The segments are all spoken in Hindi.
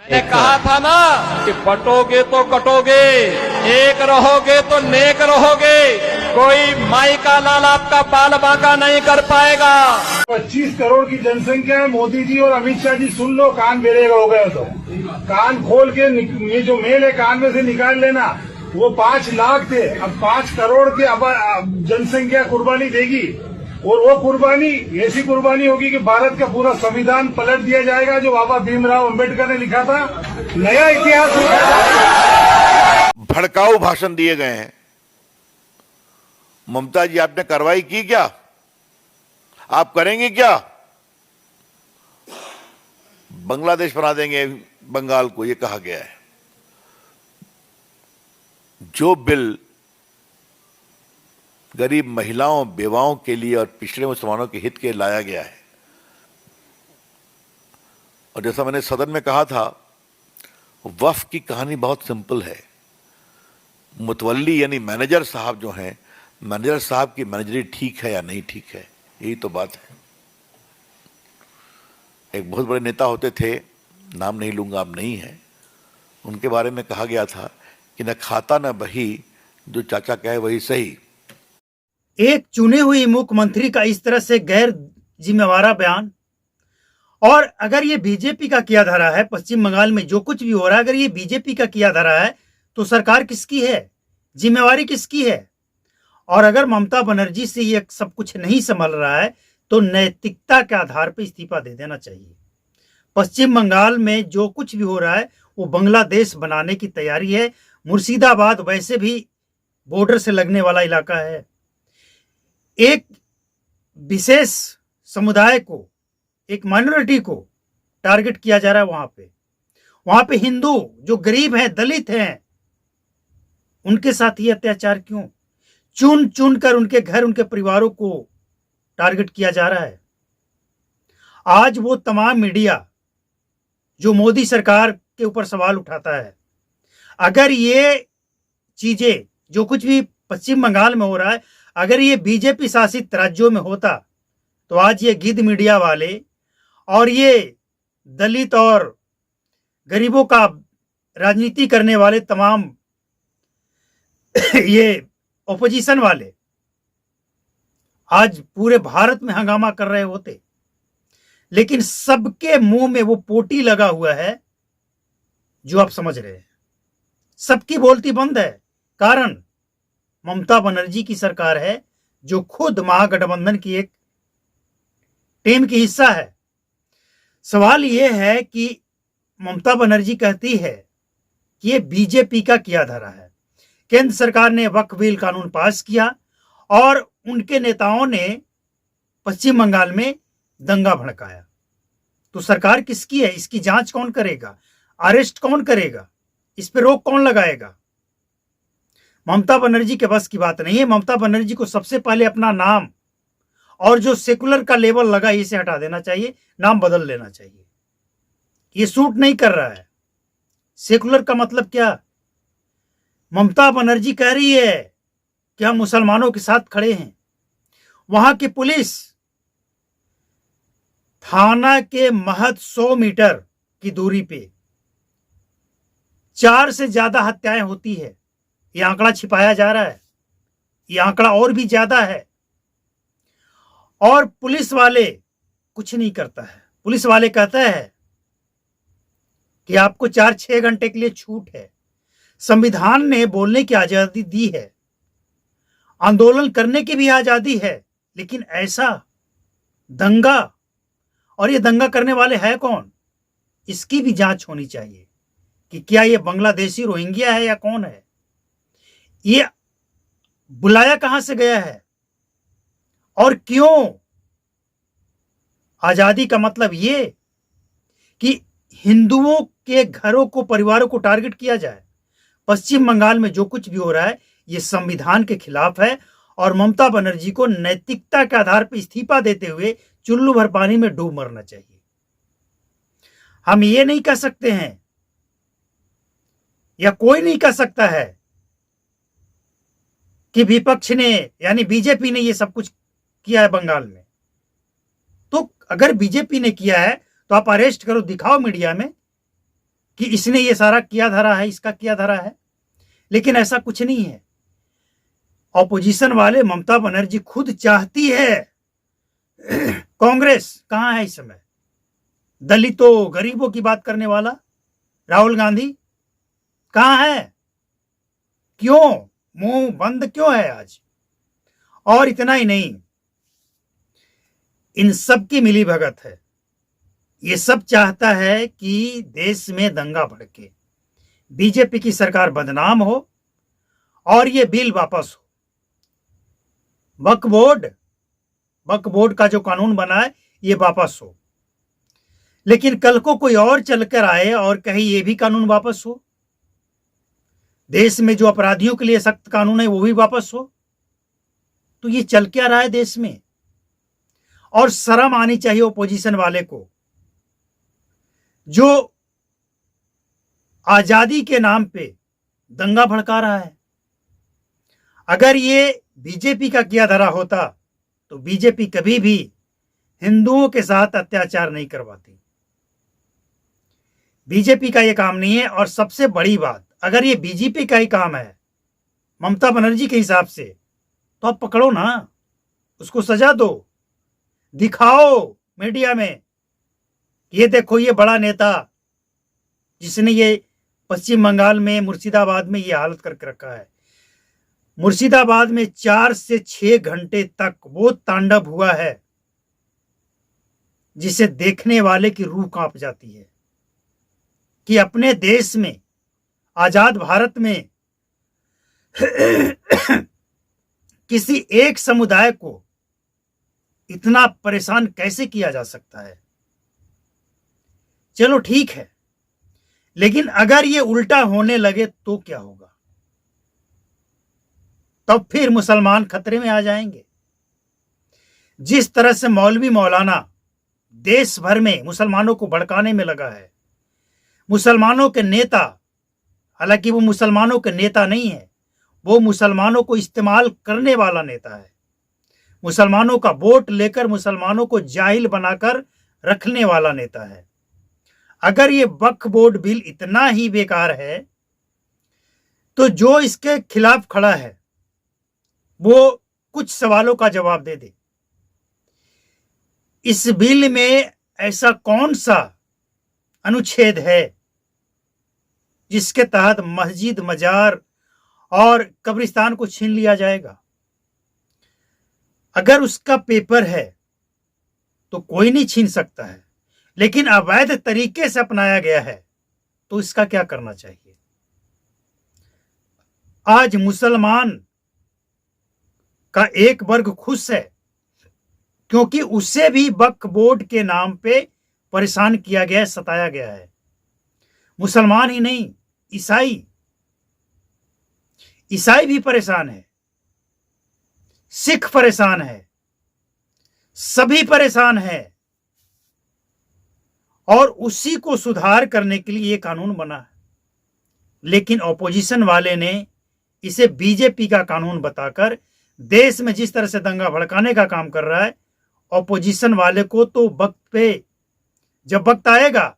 मैंने कहा था ना कि बटोगे तो कटोगे, एक रहोगे तो नेक रहोगे, कोई माई का लाल आपका बाल बांका नहीं कर पाएगा। 25 करोड़ की जनसंख्या है। मोदी जी और अमित शाह जी सुन लो, कान बेड़े हो गए तो कान खोल के ये जो मेल है कान में से निकाल लेना। वो 5 लाख थे, अब 5 करोड़ की अब जनसंख्या कुर्बानी देगी, और वो कुर्बानी ऐसी कुर्बानी होगी कि भारत का पूरा संविधान पलट दिया जाएगा जो बाबा भीमराव अम्बेडकर ने लिखा था। नया इतिहास लिखा जाएगा। भड़काऊ भाषण दिए गए हैं। ममता जी, आपने कार्रवाई की क्या? आप करेंगे क्या? बांग्लादेश बना देंगे बंगाल को, ये कहा गया है। जो बिल गरीब महिलाओं, बेवाओं के लिए और पिछड़े मुसलमानों के हित के लाया गया है, और जैसा मैंने सदन में कहा था, वक्फ की कहानी बहुत सिंपल है। मुतवल्ली यानी मैनेजर साहब जो हैं, मैनेजर साहब की मैनेजरी ठीक है या नहीं ठीक है, यही तो बात है। एक बहुत बड़े नेता होते थे, नाम नहीं लूंगा, आप नहीं है, उनके बारे में कहा गया था कि न खाता न बही, जो चाचा कहे वही सही। एक चुने हुए मुख्यमंत्री का इस तरह से गैर जिम्मेवारा बयान, और अगर ये बीजेपी का किया धरा है, पश्चिम बंगाल में जो कुछ भी हो रहा है, अगर ये बीजेपी का किया धरा है, तो सरकार किसकी है? जिम्मेवारी किसकी है? और अगर ममता बनर्जी से ये सब कुछ नहीं संभल रहा है, तो नैतिकता के आधार पर इस्तीफा दे देना चाहिए। पश्चिम बंगाल में जो कुछ भी हो रहा है वो बांग्लादेश बनाने की तैयारी है। मुर्शिदाबाद वैसे भी बॉर्डर से लगने वाला इलाका है। एक विशेष समुदाय को, एक माइनॉरिटी को टारगेट किया जा रहा है। वहां पे हिंदू जो गरीब हैं, दलित हैं, उनके साथ ये अत्याचार क्यों? चुन चुन कर उनके घर, उनके परिवारों को टारगेट किया जा रहा है। आज वो तमाम मीडिया जो मोदी सरकार के ऊपर सवाल उठाता है, अगर ये चीजें जो कुछ भी पश्चिम बंगाल में हो रहा है, अगर ये बीजेपी शासित राज्यों में होता, तो आज ये गिद्ध मीडिया वाले और ये दलित और गरीबों का राजनीति करने वाले तमाम ये ओपोजिशन वाले आज पूरे भारत में हंगामा कर रहे होते। लेकिन सबके मुंह में वो पोटी लगा हुआ है जो आप समझ रहे हैं। सबकी बोलती बंद है। कारण ममता बनर्जी की सरकार है, जो खुद महागठबंधन की एक टीम की हिस्सा है। सवाल यह है कि ममता बनर्जी कहती है कि यह बीजेपी का किया धरा है। केंद्र सरकार ने वक्फ बिल कानून पास किया और उनके नेताओं ने पश्चिम बंगाल में दंगा भड़काया। तो सरकार किसकी है? इसकी जांच कौन करेगा? अरेस्ट कौन करेगा? इस पे रोक कौन लगाएगा? ममता बनर्जी के बस की बात नहीं है। ममता बनर्जी को सबसे पहले अपना नाम और जो सेकुलर का लेबल लगा इसे हटा देना चाहिए, नाम बदल लेना चाहिए। ये सूट नहीं कर रहा है। सेकुलर का मतलब क्या? ममता बनर्जी कह रही है कि हम मुसलमानों के साथ खड़े हैं। वहां की पुलिस थाना के महज 100 मीटर की दूरी पे 4 से ज्यादा हत्याएं होती है। यह आंकड़ा छिपाया जा रहा है। यह आंकड़ा और भी ज्यादा है, और पुलिस वाले कुछ नहीं करता है। पुलिस वाले कहता है कि आपको 4-6 घंटे के लिए छूट है। संविधान ने बोलने की आजादी दी है, आंदोलन करने की भी आजादी है, लेकिन ऐसा दंगा, और ये दंगा करने वाले हैं कौन, इसकी भी जांच होनी चाहिए कि क्या ये बांग्लादेशी रोहिंग्या है या कौन है। ये बुलाया कहां से गया है और क्यों? आजादी का मतलब ये कि हिंदुओं के घरों को, परिवारों को टारगेट किया जाए। पश्चिम बंगाल में जो कुछ भी हो रहा है ये संविधान के खिलाफ है, और ममता बनर्जी को नैतिकता के आधार पर इस्तीफा देते हुए चुल्लू भर पानी में डूब मरना चाहिए। हम ये नहीं कह सकते हैं, या कोई नहीं कह सकता है कि विपक्ष ने, यानी बीजेपी ने ये सब कुछ किया है बंगाल में। तो अगर बीजेपी ने किया है तो आप अरेस्ट करो, दिखाओ मीडिया में। कि इसने ये सारा किया धरा है, इसका किया धरा है, लेकिन ऐसा कुछ नहीं है। ऑपोजिशन वाले, ममता बनर्जी खुद चाहती है। कांग्रेस कहां है इस समय? दलितों, गरीबों की बात करने वाला राहुल गांधी कहां है? क्यों मुंह बंद क्यों है आज? और इतना ही नहीं, इन सब की मिली भगत है। ये सब चाहता है कि देश में दंगा भड़के, बीजेपी की सरकार बदनाम हो और ये बिल वापस हो। वक्फ बोर्ड का जो कानून बना है ये वापस हो, लेकिन कल को कोई और चलकर आए और कहे ये भी कानून वापस हो। देश में जो अपराधियों के लिए सख्त कानून है वो भी वापस हो। तो ये चल क्या रहा है देश में? और शर्म आनी चाहिए ओपोजिशन वाले को, जो आजादी के नाम पे दंगा भड़का रहा है। अगर ये बीजेपी का किया धरा होता तो बीजेपी कभी भी हिंदुओं के साथ अत्याचार नहीं करवाती। बीजेपी का ये काम नहीं है। और सबसे बड़ी बात, अगर ये बीजेपी का ही काम है ममता बनर्जी के हिसाब से, तो आप पकड़ो ना, उसको सजा दो, दिखाओ मीडिया में, ये देखो ये बड़ा नेता जिसने ये पश्चिम बंगाल में मुर्शिदाबाद में ये हालत करके रखा है। मुर्शिदाबाद में 4 से 6 घंटे तक वो तांडव हुआ है जिसे देखने वाले की रूह कांप जाती है कि अपने देश में, आजाद भारत में किसी एक समुदाय को इतना परेशान कैसे किया जा सकता है। चलो ठीक है, लेकिन अगर ये उल्टा होने लगे तो क्या होगा? तब फिर मुसलमान खतरे में आ जाएंगे। जिस तरह से मौलवी मौलाना देश भर में मुसलमानों को भड़काने में लगा है, मुसलमानों के नेता, हालांकि वो मुसलमानों के नेता नहीं है, वो मुसलमानों को इस्तेमाल करने वाला नेता है, मुसलमानों का वोट लेकर मुसलमानों को जाहिल बनाकर रखने वाला नेता है। अगर ये वक्फ बोर्ड बिल इतना ही बेकार है तो जो इसके खिलाफ खड़ा है वो कुछ सवालों का जवाब दे दे। इस बिल में ऐसा कौन सा अनुच्छेद है जिसके तहत मस्जिद, मजार और कब्रिस्तान को छीन लिया जाएगा? अगर उसका पेपर है तो कोई नहीं छीन सकता है, लेकिन अवैध तरीके से अपनाया गया है तो इसका क्या करना चाहिए? आज मुसलमान का एक वर्ग खुश है क्योंकि उसे भी वक्फ बोर्ड के नाम पे परेशान किया गया है, सताया गया है। मुसलमान ही नहीं, ईसाई भी परेशान है, सिख परेशान है, सभी परेशान है। और उसी को सुधार करने के लिए ये कानून बना है, लेकिन ऑपोजिशन वाले ने इसे बीजेपी का कानून बताकर देश में जिस तरह से दंगा भड़काने का काम कर रहा है, ऑपोजिशन वाले को तो वक्त पे, जब वक्त आएगा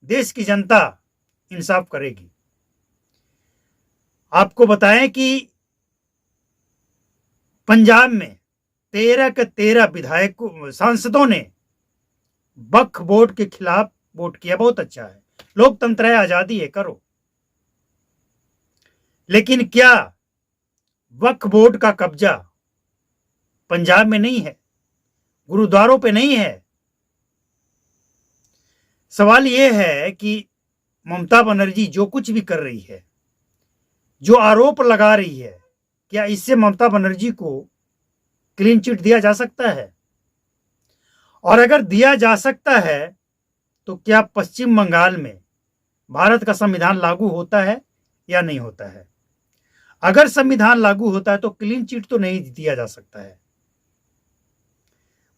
देश की जनता इंसाफ करेगी। आपको बताएं कि पंजाब में 13 के 13 विधायकों, सांसदों ने वक्फ बोर्ड के खिलाफ वोट किया। बहुत अच्छा है, लोकतंत्र है, आजादी है, करो। लेकिन क्या वक्फ बोर्ड का कब्जा पंजाब में नहीं है, गुरुद्वारों पे नहीं है? सवाल यह है कि ममता बनर्जी जो कुछ भी कर रही है, जो आरोप लगा रही है, क्या इससे ममता बनर्जी को क्लीन चिट दिया जा सकता है? और अगर दिया जा सकता है तो क्या पश्चिम बंगाल में भारत का संविधान लागू होता है या नहीं होता है? अगर संविधान लागू होता है तो क्लीन चिट तो नहीं दिया जा सकता है।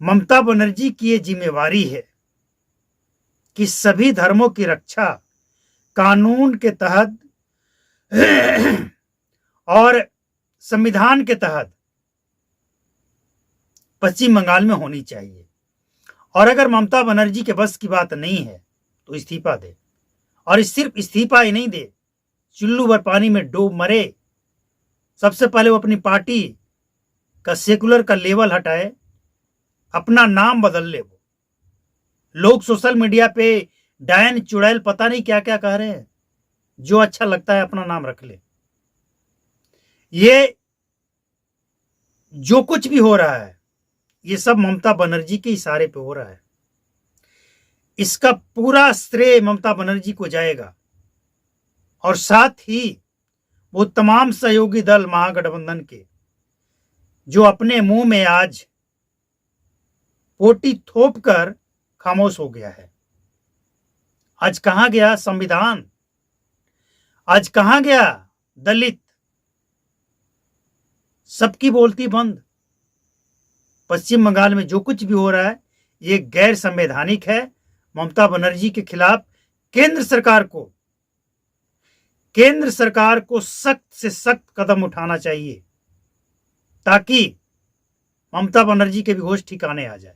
ममता बनर्जी की ये जिम्मेवारी है कि सभी धर्मों की रक्षा कानून के तहत और संविधान के तहत पश्चिम बंगाल में होनी चाहिए। और अगर ममता बनर्जी के बस की बात नहीं है तो इस्तीफा दे और सिर्फ इस्तीफा ही नहीं दे, चुल्लू भर पानी में डूब मरे। सबसे पहले वो अपनी पार्टी का सेकुलर का लेवल हटाए, अपना नाम बदल ले। वो लोग सोशल मीडिया पे डायन चुड़ैल पता नहीं क्या क्या कह रहे हैं, जो अच्छा लगता है अपना नाम रख ले। ये जो कुछ भी हो रहा है ये सब ममता बनर्जी के इशारे पे हो रहा है। इसका पूरा श्रेय ममता बनर्जी को जाएगा और साथ ही वो तमाम सहयोगी दल महागठबंधन के जो अपने मुंह में आज पोटी थोप कर खामोश हो गया है। आज कहां गया संविधान? आज कहां गया दलित? सबकी बोलती बंद। पश्चिम बंगाल में जो कुछ भी हो रहा है ये गैर संवैधानिक है। ममता बनर्जी के खिलाफ केंद्र सरकार को सख्त से सख्त कदम उठाना चाहिए ताकि ममता बनर्जी के भी होश ठिकाने आ जाए।